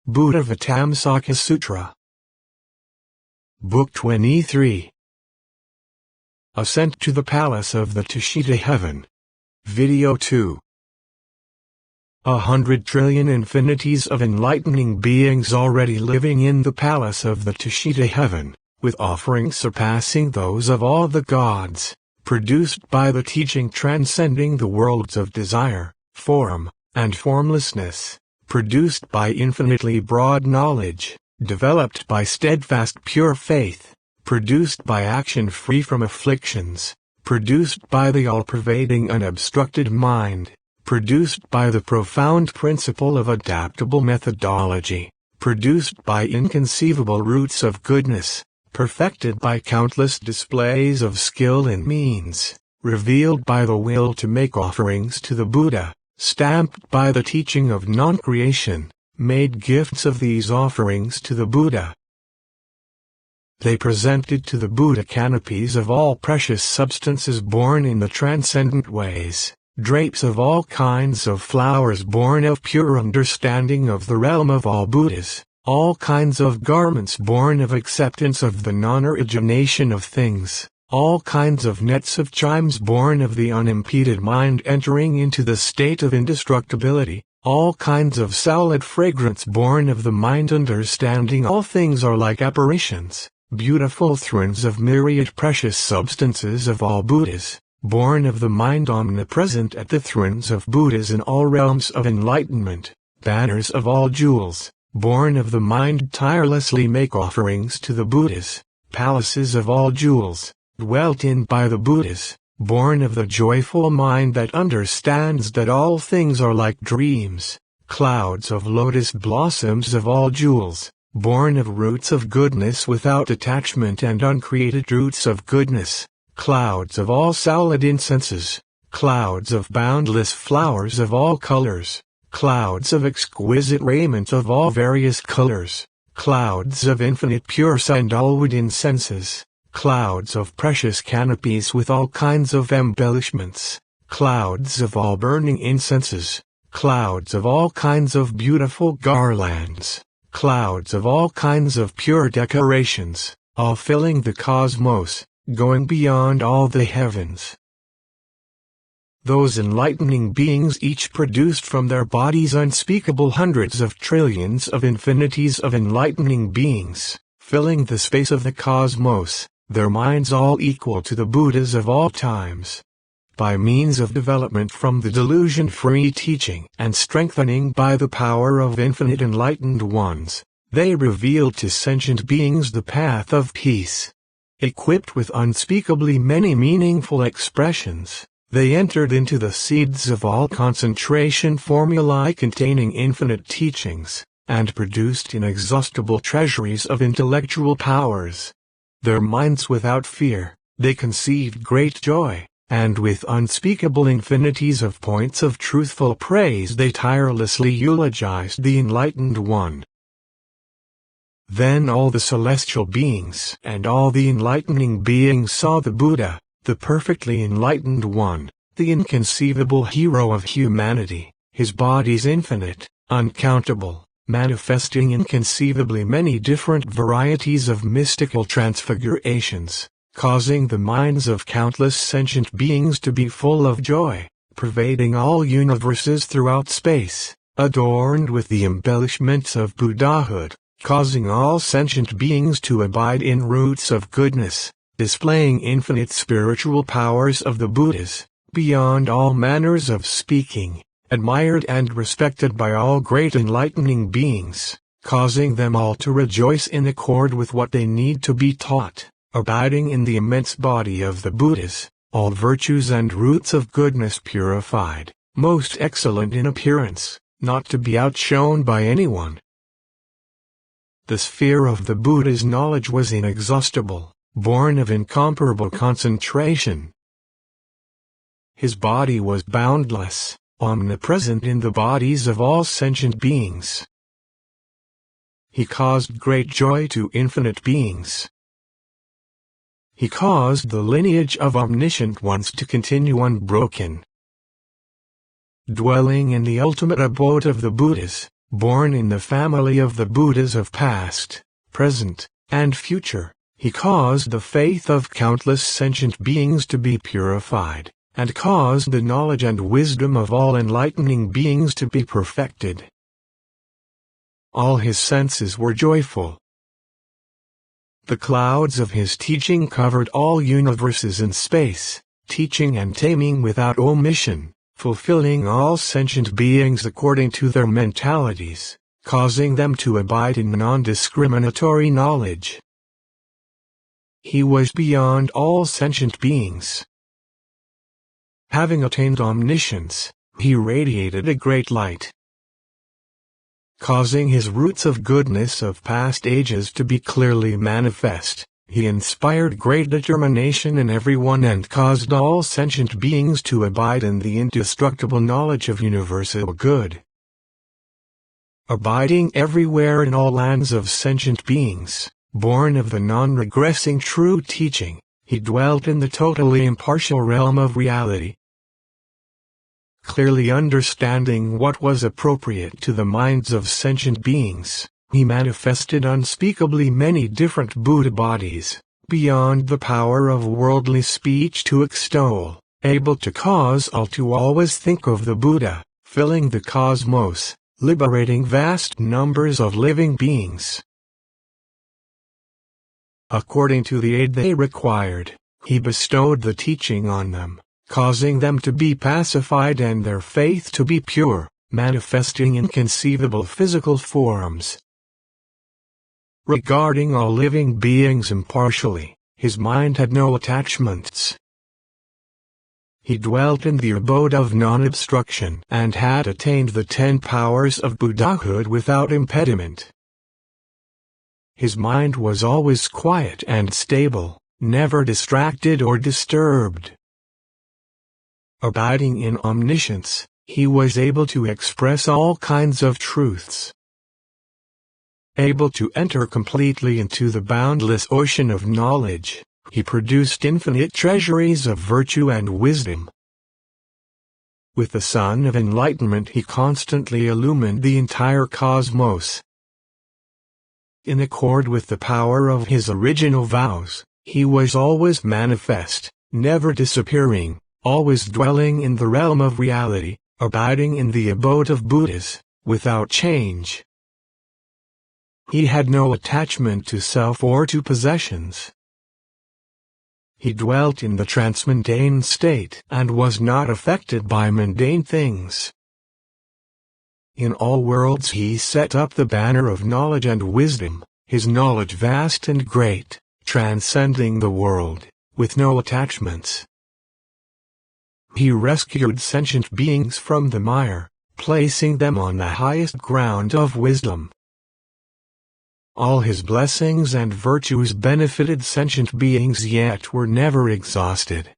Buddhāvataṃsaka Sutra. Book 23. Ascent to the Palace of the Tushita Heaven. Video 2. 100 trillion infinities of enlightening beings already living in the Palace of the Tushita Heaven, with offerings surpassing those of all the gods, produced by the teaching transcending the worlds of desire, form, and formlessness, produced by infinitely broad knowledge, developed by steadfast pure faith, produced by action free from afflictions, produced by the all-pervading unobstructed mind, produced by the profound principle of adaptable methodology, produced by inconceivable roots of goodness, perfected by countless displays of skill and means, revealed by the will to make offerings to the Buddha, stamped by the teaching of non-creation, made gifts of these offerings to the Buddha. They presented to the Buddha canopies of all precious substances born in the transcendent ways, drapes of all kinds of flowers born of pure understanding of the realm of all Buddhas, all kinds of garments born of acceptance of the non-origination of things, all kinds of nets of chimes born of the unimpeded mind entering into the state of indestructibility, all kinds of solid fragrance born of the mind understanding all things are like apparitions, beautiful thrones of myriad precious substances of all Buddhas, born of the mind omnipresent at the thrones of Buddhas in all realms of enlightenment, banners of all jewels, born of the mind tirelessly make offerings to the Buddhas, palaces of all jewels, dwelt in by the Buddhas, born of the joyful mind that understands that all things are like dreams, clouds of lotus blossoms of all jewels, born of roots of goodness without attachment and uncreated roots of goodness, clouds of all solid incenses, clouds of boundless flowers of all colors, clouds of exquisite raiment of all various colors, clouds of infinite pure sandalwood incenses, clouds of precious canopies with all kinds of embellishments, clouds of all burning incenses, clouds of all kinds of beautiful garlands, clouds of all kinds of pure decorations, all filling the cosmos, going beyond all the heavens. Those enlightening beings each produced from their bodies unspeakable hundreds of trillions of infinities of enlightening beings, filling the space of the cosmos, their minds all equal to the Buddhas of all times. By means of development from the delusion-free teaching and strengthening by the power of infinite enlightened ones, they revealed to sentient beings the path of peace. Equipped with unspeakably many meaningful expressions, they entered into the seeds of all concentration formulae containing infinite teachings, and produced inexhaustible treasuries of intellectual powers. Their minds without fear, they conceived great joy, and with unspeakable infinities of points of truthful praise they tirelessly eulogized the Enlightened One. Then all the celestial beings and all the enlightening beings saw the Buddha, the perfectly enlightened one, the inconceivable hero of humanity, his bodies infinite, uncountable, manifesting inconceivably many different varieties of mystical transfigurations, causing the minds of countless sentient beings to be full of joy, pervading all universes throughout space, adorned with the embellishments of Buddhahood, causing all sentient beings to abide in roots of goodness, displaying infinite spiritual powers of the Buddhas, beyond all manners of speaking, admired and respected by all great enlightening beings, causing them all to rejoice in accord with what they need to be taught, abiding in the immense body of the Buddhas, all virtues and roots of goodness purified, most excellent in appearance, not to be outshone by anyone. The sphere of the Buddha's knowledge was inexhaustible, born of incomparable concentration. His body was boundless, omnipresent in the bodies of all sentient beings. He caused great joy to infinite beings. He caused the lineage of omniscient ones to continue unbroken. Dwelling in the ultimate abode of the Buddhas, born in the family of the Buddhas of past, present, and future. He caused the faith of countless sentient beings to be purified, and caused the knowledge and wisdom of all enlightening beings to be perfected. All his senses were joyful. The clouds of his teaching covered all universes in space, teaching and taming without omission, fulfilling all sentient beings according to their mentalities, causing them to abide in non-discriminatory knowledge. He was beyond all sentient beings. Having attained omniscience, he radiated a great light, causing his roots of goodness of past ages to be clearly manifest. He inspired great determination in everyone and caused all sentient beings to abide in the indestructible knowledge of universal good. Abiding everywhere in all lands of sentient beings, born of the non-regressing true teaching, he dwelt in the totally impartial realm of reality. Clearly understanding what was appropriate to the minds of sentient beings, he manifested unspeakably many different Buddha bodies, beyond the power of worldly speech to extol, able to cause all to always think of the Buddha, filling the cosmos, liberating vast numbers of living beings. According to the aid they required, he bestowed the teaching on them, causing them to be pacified and their faith to be pure, manifesting inconceivable physical forms. Regarding all living beings impartially, his mind had no attachments. He dwelt in the abode of non-obstruction and had attained the 10 powers of Buddhahood without impediment. His mind was always quiet and stable, never distracted or disturbed. Abiding in omniscience, he was able to express all kinds of truths. Able to enter completely into the boundless ocean of knowledge, he produced infinite treasuries of virtue and wisdom. With the sun of enlightenment he constantly illumined the entire cosmos. In accord with the power of his original vows, he was always manifest, never disappearing, always dwelling in the realm of reality, abiding in the abode of Buddhas, without change. He had no attachment to self or to possessions. He dwelt in the transmundane state and was not affected by mundane things. In all worlds he set up the banner of knowledge and wisdom, his knowledge vast and great, transcending the world, with no attachments. He rescued sentient beings from the mire, placing them on the highest ground of wisdom. All his blessings and virtues benefited sentient beings yet were never exhausted.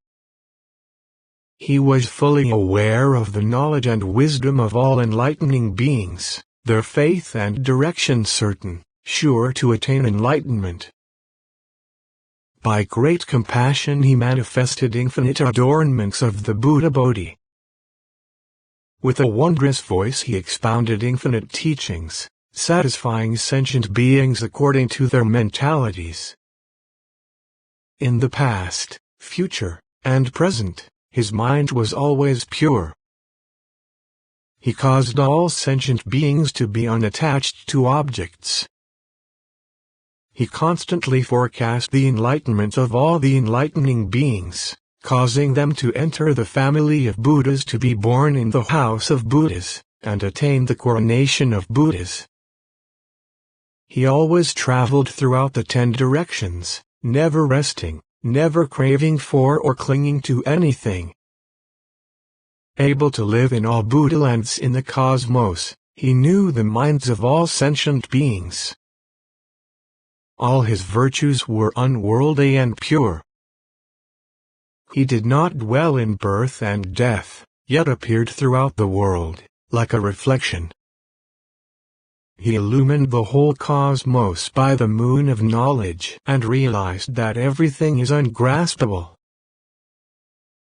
He was fully aware of the knowledge and wisdom of all enlightening beings, their faith and direction certain, sure to attain enlightenment. By great compassion he manifested infinite adornments of the Buddha Bodhi. With a wondrous voice he expounded infinite teachings, satisfying sentient beings according to their mentalities. In the past, future, and present, his mind was always pure. He caused all sentient beings to be unattached to objects. He constantly forecast the enlightenment of all the enlightening beings, causing them to enter the family of Buddhas to be born in the house of Buddhas, and attain the coronation of Buddhas. He always traveled throughout the 10 directions, never resting, never craving for or clinging to anything. Able to live in all Buddha lands in the cosmos, he knew the minds of all sentient beings. All his virtues were unworldly and pure. He did not dwell in birth and death, yet appeared throughout the world, like a reflection. He illumined the whole cosmos by the moon of knowledge and realized that everything is ungraspable.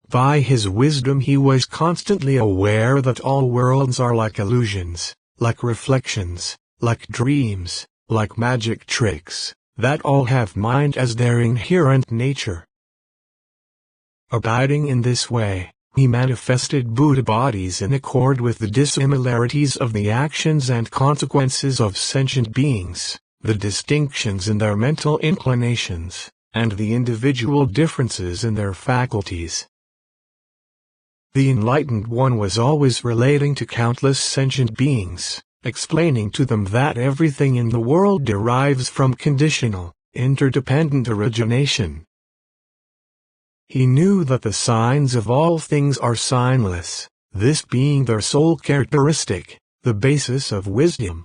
By his wisdom he was constantly aware that all worlds are like illusions, like reflections, like dreams, like magic tricks, that all have mind as their inherent nature. Abiding in this way, he manifested Buddha bodies in accord with the dissimilarities of the actions and consequences of sentient beings, the distinctions in their mental inclinations, and the individual differences in their faculties. The Enlightened One was always relating to countless sentient beings, explaining to them that everything in the world derives from conditional, interdependent origination. He knew that the signs of all things are signless, this being their sole characteristic, the basis of wisdom.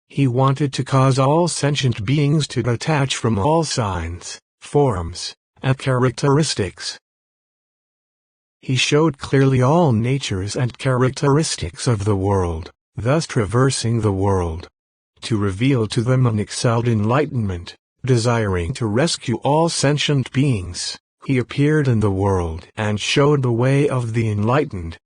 He wanted to cause all sentient beings to detach from all signs, forms, and characteristics. He showed clearly all natures and characteristics of the world, thus traversing the world, to reveal to them unexcelled enlightenment. Desiring to rescue all sentient beings, he appeared in the world and showed the way of the enlightened.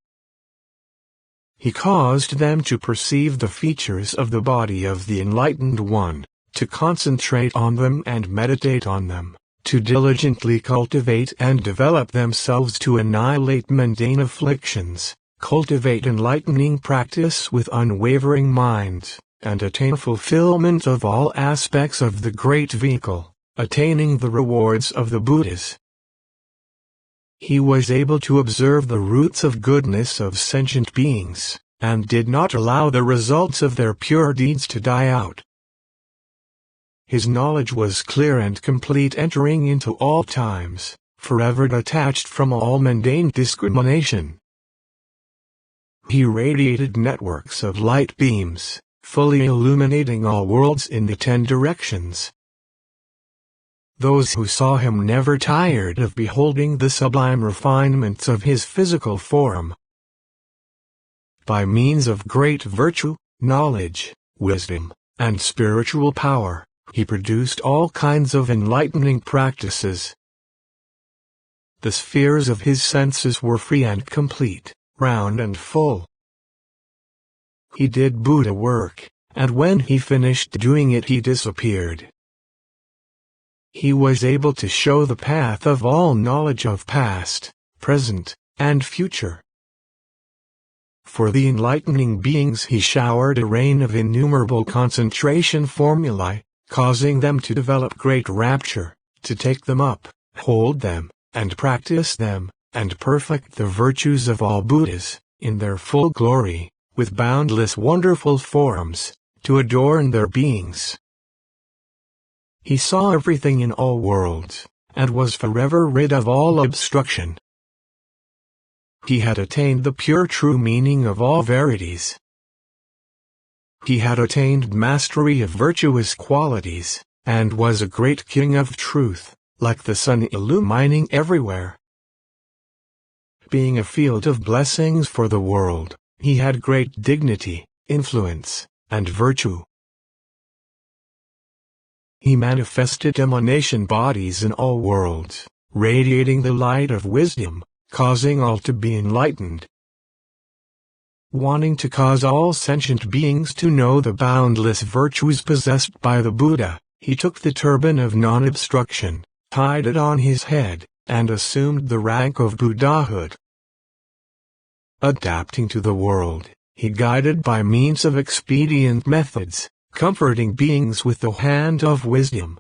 He caused them to perceive the features of the body of the Enlightened One, to concentrate on them and meditate on them, to diligently cultivate and develop themselves to annihilate mundane afflictions, cultivate enlightening practice with unwavering minds, and attain fulfillment of all aspects of the great vehicle, attaining the rewards of the Buddhas. He was able to observe the roots of goodness of sentient beings, and did not allow the results of their pure deeds to die out. His knowledge was clear and complete, entering into all times, forever detached from all mundane discrimination. He radiated networks of light beams, fully illuminating all worlds in the 10 directions. Those who saw him never tired of beholding the sublime refinements of his physical form. By means of great virtue, knowledge, wisdom, and spiritual power, he produced all kinds of enlightening practices. The spheres of his senses were free and complete, round and full. He did Buddha work, and when he finished doing it he disappeared. He was able to show the path of all knowledge of past, present, and future. For the enlightening beings he showered a rain of innumerable concentration formulae, causing them to develop great rapture, to take them up, hold them, and practice them, and perfect the virtues of all Buddhas, in their full glory, with boundless wonderful forms, to adorn their beings. He saw everything in all worlds, and was forever rid of all obstruction. He had attained the pure true meaning of all verities. He had attained mastery of virtuous qualities, and was a great king of truth, like the sun illumining everywhere. Being a field of blessings for the world, he had great dignity, influence, and virtue. He manifested emanation bodies in all worlds, radiating the light of wisdom, causing all to be enlightened. Wanting to cause all sentient beings to know the boundless virtues possessed by the Buddha, he took the turban of non-obstruction, tied it on his head, and assumed the rank of Buddhahood. Adapting to the world, he guided by means of expedient methods, comforting beings with the hand of wisdom.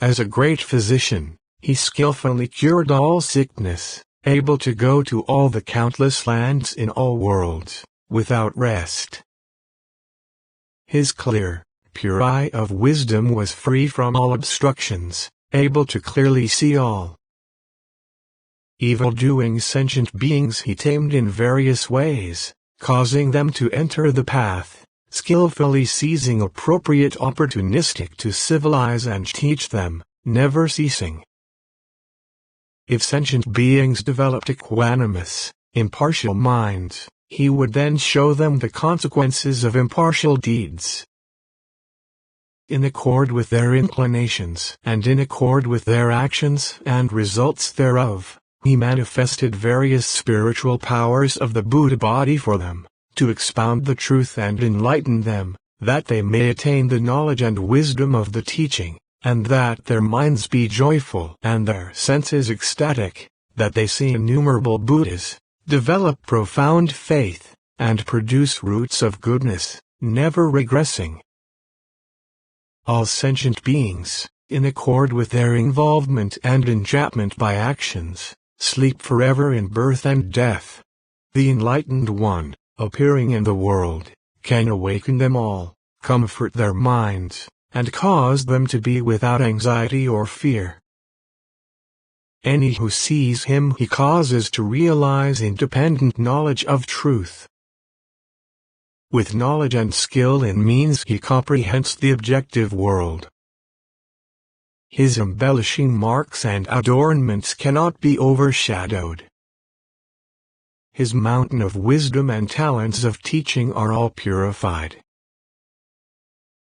As a great physician, he skillfully cured all sickness, able to go to all the countless lands in all worlds, without rest. His clear, pure eye of wisdom was free from all obstructions, able to clearly see all. Evil-doing sentient beings he tamed in various ways, causing them to enter the path, skillfully seizing appropriate opportunistic to civilize and teach them, never ceasing. If sentient beings developed equanimous, impartial minds, he would then show them the consequences of impartial deeds. In accord with their inclinations and in accord with their actions and results thereof, he manifested various spiritual powers of the Buddha body for them, to expound the truth and enlighten them, that they may attain the knowledge and wisdom of the teaching, and that their minds be joyful and their senses ecstatic, that they see innumerable Buddhas, develop profound faith, and produce roots of goodness, never regressing. All sentient beings, in accord with their involvement and enchantment by actions, sleep forever in birth and death. The Enlightened One, appearing in the world, can awaken them all, comfort their minds, and cause them to be without anxiety or fear. Any who sees him he causes to realize independent knowledge of truth. With knowledge and skill in means he comprehends the objective world. His embellishing marks and adornments cannot be overshadowed. His mountain of wisdom and talents of teaching are all purified.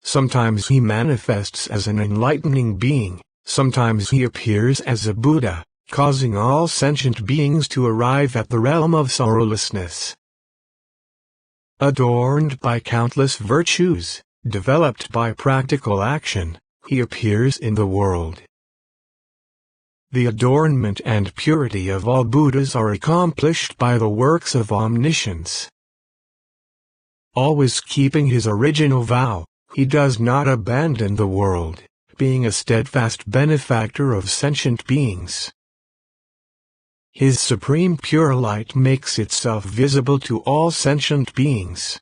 Sometimes he manifests as an enlightening being, sometimes he appears as a Buddha, causing all sentient beings to arrive at the realm of sorrowlessness. Adorned by countless virtues, developed by practical action, he appears in the world. The adornment and purity of all Buddhas are accomplished by the works of omniscience. Always keeping his original vow, he does not abandon the world, being a steadfast benefactor of sentient beings. His supreme pure light makes itself visible to all sentient beings.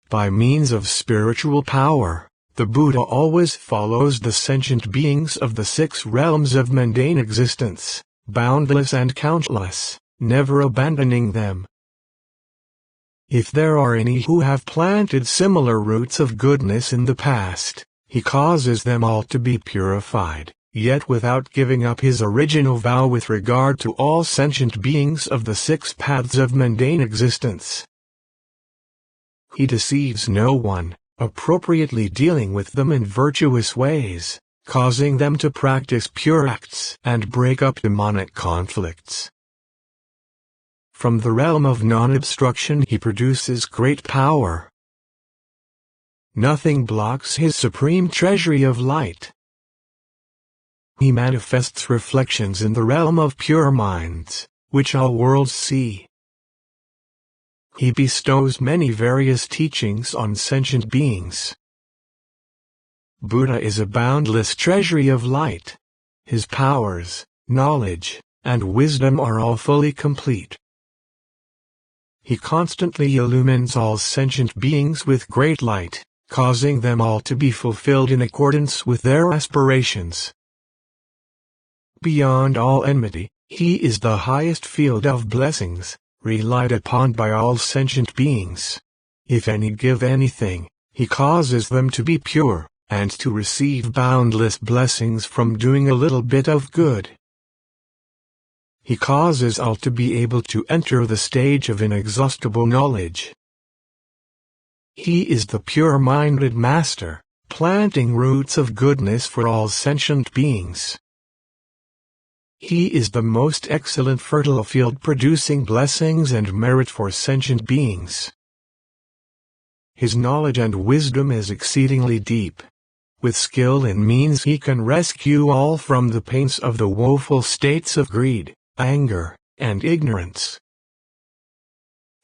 By means of spiritual power, the Buddha always follows the sentient beings of the 6 realms of mundane existence, boundless and countless, never abandoning them. If there are any who have planted similar roots of goodness in the past, he causes them all to be purified, yet without giving up his original vow with regard to all sentient beings of the 6 paths of mundane existence. He deceives no one, appropriately dealing with them in virtuous ways, causing them to practice pure acts and break up demonic conflicts. From the realm of non-obstruction he produces great power. Nothing blocks his supreme treasury of light. He manifests reflections in the realm of pure minds, which all worlds see. He bestows many various teachings on sentient beings. Buddha is a boundless treasury of light. His powers, knowledge, and wisdom are all fully complete. He constantly illumines all sentient beings with great light, causing them all to be fulfilled in accordance with their aspirations. Beyond all enmity, he is the highest field of blessings, relied upon by all sentient beings. If any give anything, he causes them to be pure, and to receive boundless blessings from doing a little bit of good. He causes all to be able to enter the stage of inexhaustible knowledge. He is the pure-minded master, planting roots of goodness for all sentient beings. He is the most excellent fertile field producing blessings and merit for sentient beings. His knowledge and wisdom is exceedingly deep. With skill and means he can rescue all from the pains of the woeful states of greed, anger, and ignorance.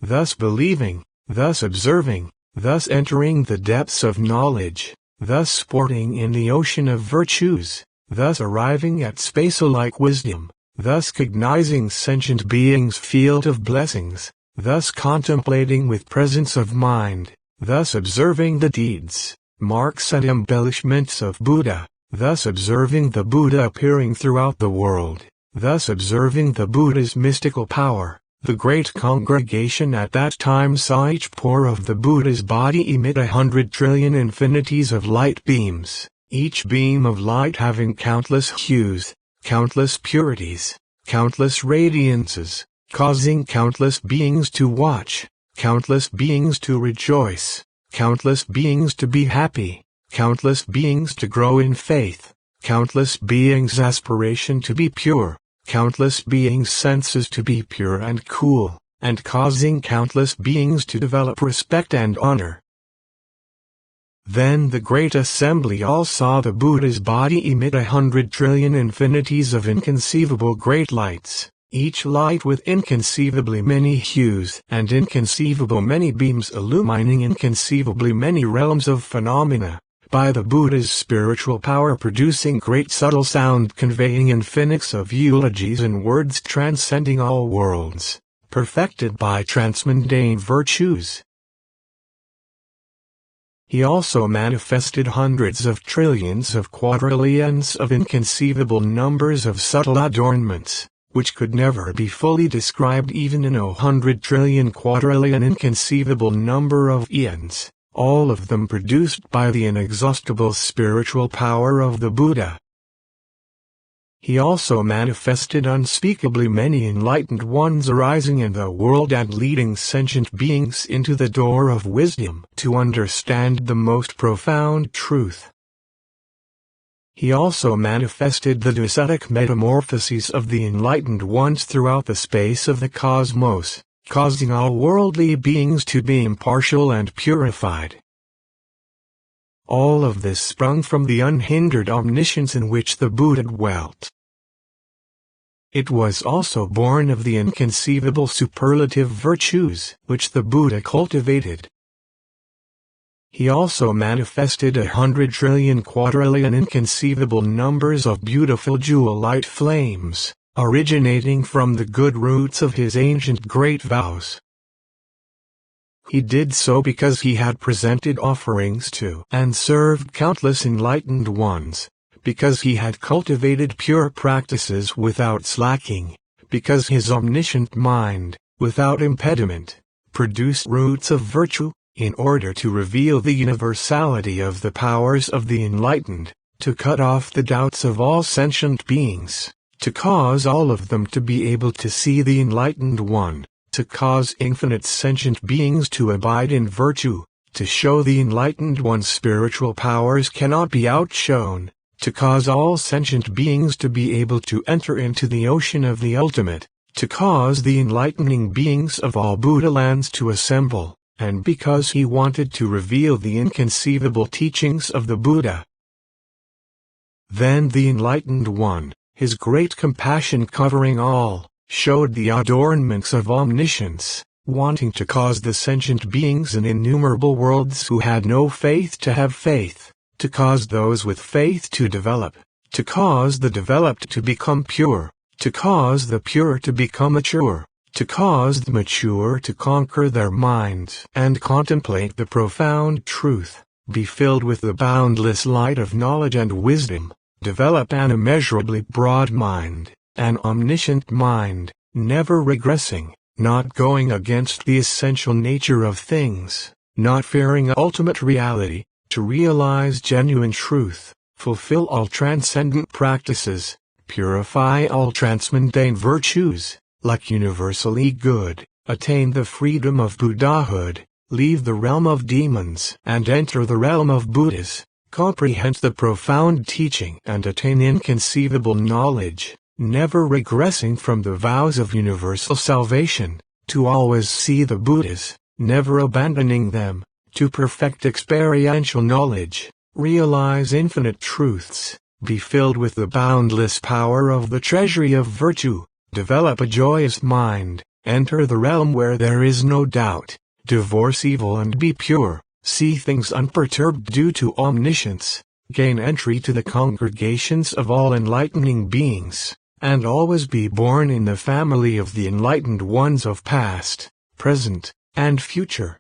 Thus believing, thus observing, thus entering the depths of knowledge, thus sporting in the ocean of virtues, thus arriving at space-alike wisdom, thus cognizing sentient beings' field of blessings, thus contemplating with presence of mind, thus observing the deeds, marks and embellishments of Buddha, thus observing the Buddha appearing throughout the world, thus observing the Buddha's mystical power. The great congregation at that time saw each pore of the Buddha's body emit 100 trillion infinities of light beams, each beam of light having countless hues, countless purities, countless radiances, causing countless beings to watch, countless beings to rejoice, countless beings to be happy, countless beings to grow in faith, countless beings' aspiration to be pure, countless beings' senses to be pure and cool, and causing countless beings to develop respect and honor. Then the great assembly all saw the Buddha's body emit 100 trillion infinities of inconceivable great lights, each light with inconceivably many hues and inconceivable many beams illumining inconceivably many realms of phenomena, by the Buddha's spiritual power producing great subtle sound conveying infinities of eulogies in words transcending all worlds, perfected by transmundane virtues. He also manifested hundreds of trillions of quadrillions of inconceivable numbers of subtle adornments, which could never be fully described even in 100 trillion quadrillion inconceivable number of eons, all of them produced by the inexhaustible spiritual power of the Buddha. He also manifested unspeakably many enlightened ones arising in the world and leading sentient beings into the door of wisdom to understand the most profound truth. He also manifested the docetic metamorphoses of the enlightened ones throughout the space of the cosmos, causing all worldly beings to be impartial and purified. All of this sprung from the unhindered omniscience in which the Buddha dwelt. It was also born of the inconceivable superlative virtues which the Buddha cultivated. He also manifested 100 trillion quadrillion inconceivable numbers of beautiful jewel-light flames, originating from the good roots of his ancient great vows. He did so because he had presented offerings to and served countless enlightened ones, because he had cultivated pure practices without slacking, because his omniscient mind, without impediment, produced roots of virtue, in order to reveal the universality of the powers of the enlightened, to cut off the doubts of all sentient beings, to cause all of them to be able to see the enlightened one, to cause infinite sentient beings to abide in virtue, to show the enlightened one's spiritual powers cannot be outshone, to cause all sentient beings to be able to enter into the ocean of the ultimate, to cause the enlightening beings of all Buddha lands to assemble, and because he wanted to reveal the inconceivable teachings of the Buddha. Then the enlightened one, his great compassion covering all, showed the adornments of omniscience, wanting to cause the sentient beings in innumerable worlds who had no faith to have faith, to cause those with faith to develop, to cause the developed to become pure, to cause the pure to become mature, to cause the mature to conquer their minds and contemplate the profound truth, be filled with the boundless light of knowledge and wisdom, develop an immeasurably broad mind, an omniscient mind, never regressing, not going against the essential nature of things, not fearing ultimate reality, to realize genuine truth, fulfill all transcendent practices, purify all transmundane virtues, like universally good, attain the freedom of Buddhahood, leave the realm of demons and enter the realm of Buddhas, comprehend the profound teaching and attain inconceivable knowledge, never regressing from the vows of universal salvation, to always see the Buddhas, never abandoning them, to perfect experiential knowledge, realize infinite truths, be filled with the boundless power of the treasury of virtue, develop a joyous mind, enter the realm where there is no doubt, divorce evil and be pure, see things unperturbed due to omniscience, gain entry to the congregations of all enlightening beings, and always be born in the family of the enlightened ones of past, present, and future.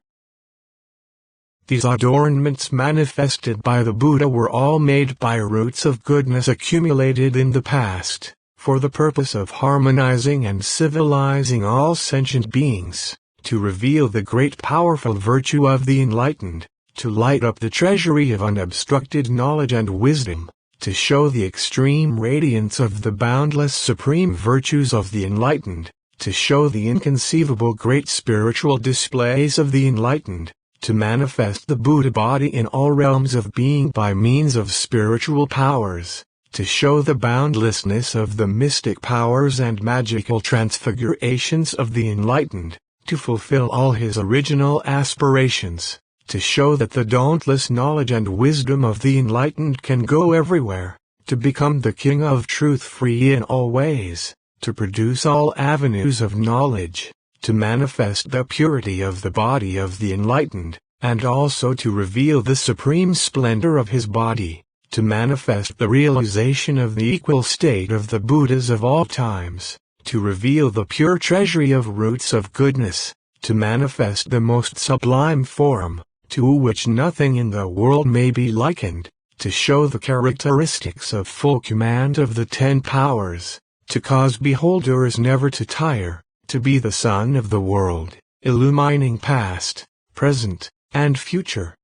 These adornments manifested by the Buddha were all made by roots of goodness accumulated in the past, for the purpose of harmonizing and civilizing all sentient beings, to reveal the great powerful virtue of the enlightened, to light up the treasury of unobstructed knowledge and wisdom, to show the extreme radiance of the boundless supreme virtues of the enlightened, to show the inconceivable great spiritual displays of the enlightened, to manifest the Buddha body in all realms of being by means of spiritual powers, to show the boundlessness of the mystic powers and magical transfigurations of the enlightened, to fulfill all his original aspirations, to show that the dauntless knowledge and wisdom of the enlightened can go everywhere, to become the King of Truth free in all ways, to produce all avenues of knowledge, to manifest the purity of the body of the enlightened, and also to reveal the supreme splendor of his body, to manifest the realization of the equal state of the Buddhas of all times, to reveal the pure treasury of roots of goodness, to manifest the most sublime form, to which nothing in the world may be likened, to show the characteristics of full command of the 10 powers, to cause beholders never to tire, to be the sun of the world, illumining past, present, and future.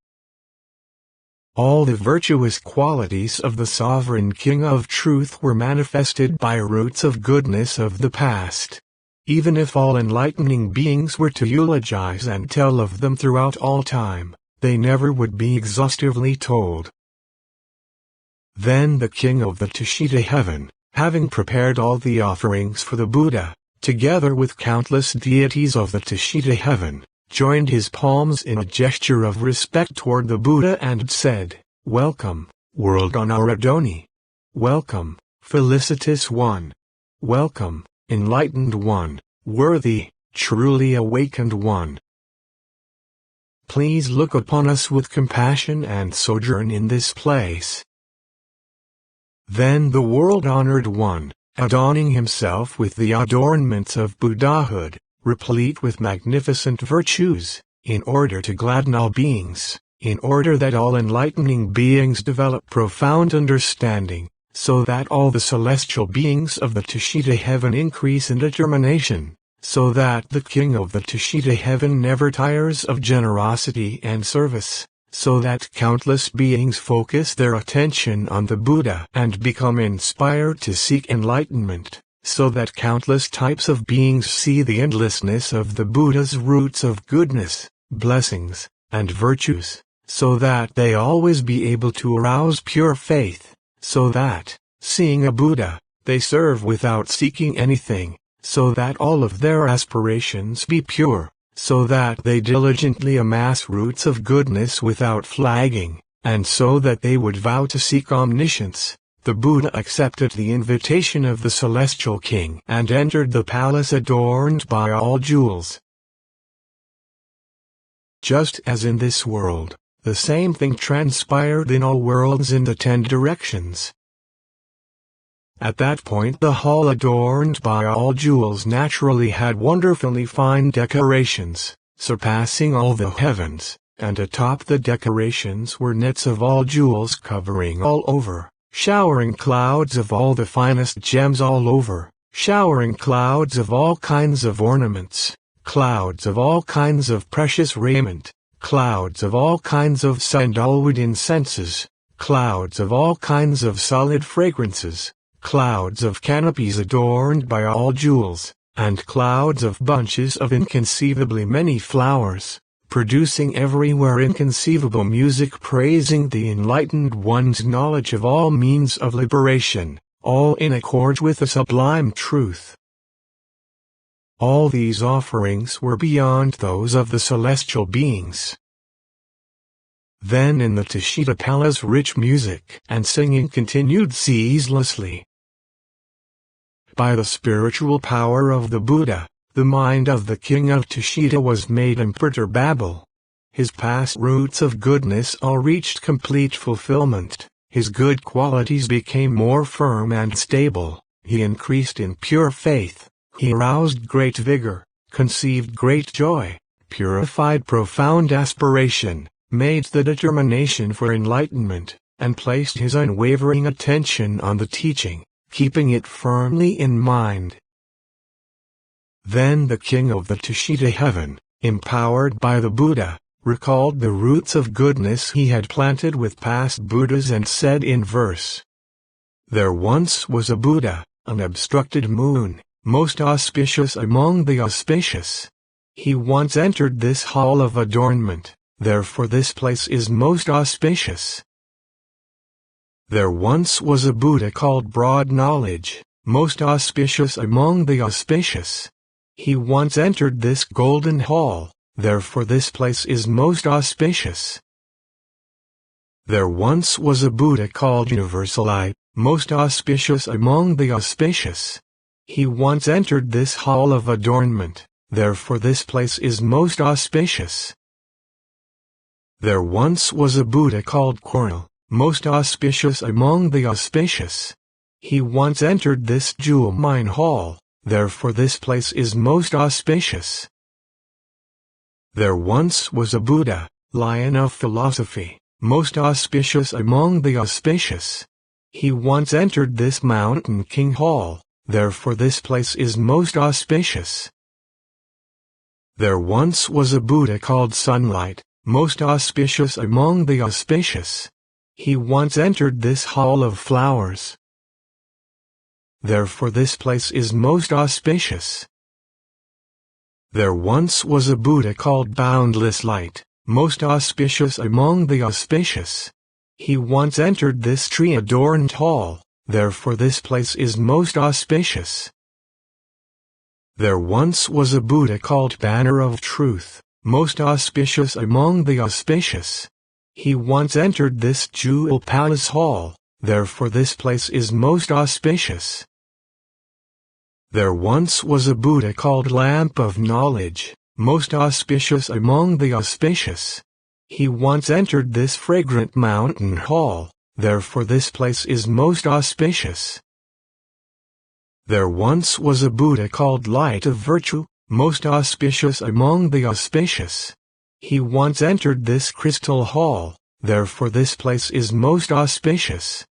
All the virtuous qualities of the sovereign King of Truth were manifested by roots of goodness of the past. Even if all enlightening beings were to eulogize and tell of them throughout all time, they never would be exhaustively told. Then the King of the Tushita Heaven, having prepared all the offerings for the Buddha, together with countless deities of the Tushita Heaven, joined his palms in a gesture of respect toward the Buddha and said, "Welcome, World Honoradoni. Welcome, Felicitous One. Welcome, Enlightened One, Worthy, Truly Awakened One. Please look upon us with compassion and sojourn in this place." Then the world-honored one, adorning himself with the adornments of Buddhahood, replete with magnificent virtues, in order to gladden all beings, in order that all enlightening beings develop profound understanding, so that all the celestial beings of the Tushita Heaven increase in determination, so that the King of the Tushita Heaven never tires of generosity and service, so that countless beings focus their attention on the Buddha and become inspired to seek enlightenment, so that countless types of beings see the endlessness of the Buddha's roots of goodness, blessings, and virtues, so that they always be able to arouse pure faith, so that, seeing a Buddha, they serve without seeking anything, so that all of their aspirations be pure, so that they diligently amass roots of goodness without flagging, and so that they would vow to seek omniscience. The Buddha accepted the invitation of the celestial king and entered the palace adorned by all jewels. Just as in this world, the same thing transpired in all worlds in the 10 directions. At that point the hall adorned by all jewels naturally had wonderfully fine decorations, surpassing all the heavens, and atop the decorations were nets of all jewels covering all over, showering clouds of all the finest gems all over, showering clouds of all kinds of ornaments, clouds of all kinds of precious raiment, clouds of all kinds of sandalwood incenses, clouds of all kinds of solid fragrances, clouds of canopies adorned by all jewels, and clouds of bunches of inconceivably many flowers, producing everywhere inconceivable music praising the enlightened one's knowledge of all means of liberation, all in accord with the sublime truth. All these offerings were beyond those of the celestial beings. Then in the Tushita Palace rich music and singing continued ceaselessly. By the spiritual power of the Buddha, the mind of the King of Tushita was made imperturbable. His past roots of goodness all reached complete fulfillment, his good qualities became more firm and stable, he increased in pure faith, he aroused great vigor, conceived great joy, purified profound aspiration, made the determination for enlightenment, and placed his unwavering attention on the teaching, keeping it firmly in mind. Then the King of the Tushita Heaven, empowered by the Buddha, recalled the roots of goodness he had planted with past Buddhas and said in verse, "There once was a Buddha, an obstructed moon, most auspicious among the auspicious. He once entered this hall of adornment, therefore this place is most auspicious. There once was a Buddha called Broad Knowledge, most auspicious among the auspicious. He once entered this golden hall, therefore this place is most auspicious. There once was a Buddha called Universal, most auspicious among the auspicious. He once entered this hall of adornment, therefore this place is most auspicious. There once was a Buddha called Coral, most auspicious among the auspicious. He once entered this jewel mine hall, therefore this place is most auspicious. There once was a Buddha, Lion of Philosophy, most auspicious among the auspicious. He once entered this Mountain King hall, therefore this place is most auspicious. There once was a Buddha called Sunlight, most auspicious among the auspicious. He once entered this hall of flowers, therefore this place is most auspicious. There once was a Buddha called Boundless Light, most auspicious among the auspicious. He once entered this tree-adorned hall, therefore this place is most auspicious. There once was a Buddha called Banner of Truth, most auspicious among the auspicious. He once entered this jewel palace hall, therefore this place is most auspicious. There once was a Buddha called Lamp of Knowledge, most auspicious among the auspicious. He once entered this fragrant mountain hall, therefore this place is most auspicious. There once was a Buddha called Light of Virtue, most auspicious among the auspicious. He once entered this crystal hall, therefore this place is most auspicious.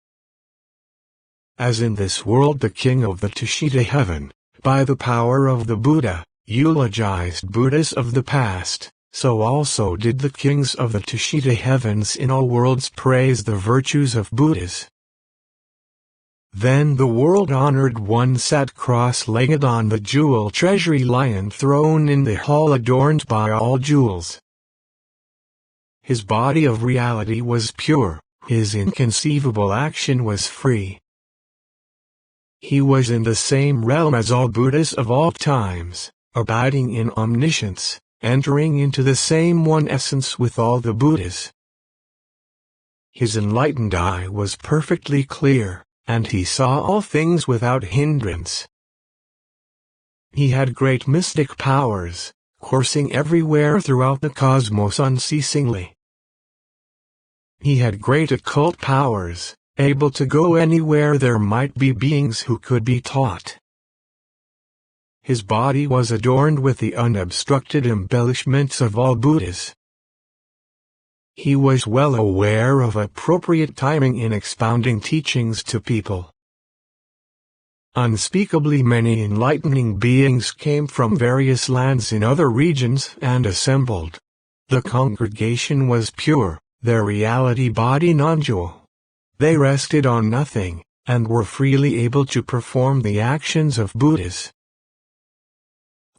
As in this world the king of the Tushita Heaven, by the power of the Buddha, eulogized Buddhas of the past, so also did the kings of the Tushita Heavens in all worlds praise the virtues of Buddhas. Then the world-honored one sat cross-legged on the jewel treasury lion throne in the hall adorned by all jewels. His body of reality was pure, his inconceivable action was free. He was in the same realm as all Buddhas of all times, abiding in omniscience, entering into the same one essence with all the Buddhas. His enlightened eye was perfectly clear, and he saw all things without hindrance. He had great mystic powers, coursing everywhere throughout the cosmos unceasingly. He had great occult powers, able to go anywhere there might be beings who could be taught. His body was adorned with the unobstructed embellishments of all Buddhas. He was well aware of appropriate timing in expounding teachings to people. Unspeakably many enlightening beings came from various lands in other regions and assembled. The congregation was pure, their reality body non-dual. They rested on nothing, and were freely able to perform the actions of Buddhas.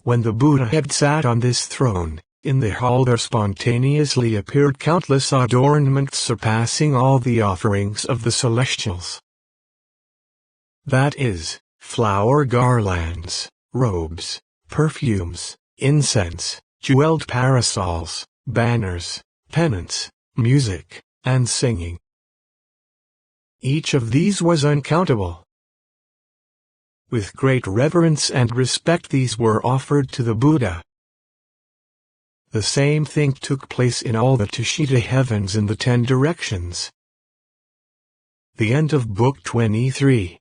When the Buddha had sat on this throne, in the hall there spontaneously appeared countless adornments surpassing all the offerings of the celestials. That is, flower garlands, robes, perfumes, incense, jeweled parasols, banners, pennants, music, and singing. Each of these was uncountable. With great reverence and respect these were offered to the Buddha. The same thing took place in all the Tushita Heavens in the 10 directions. The end of Book 23.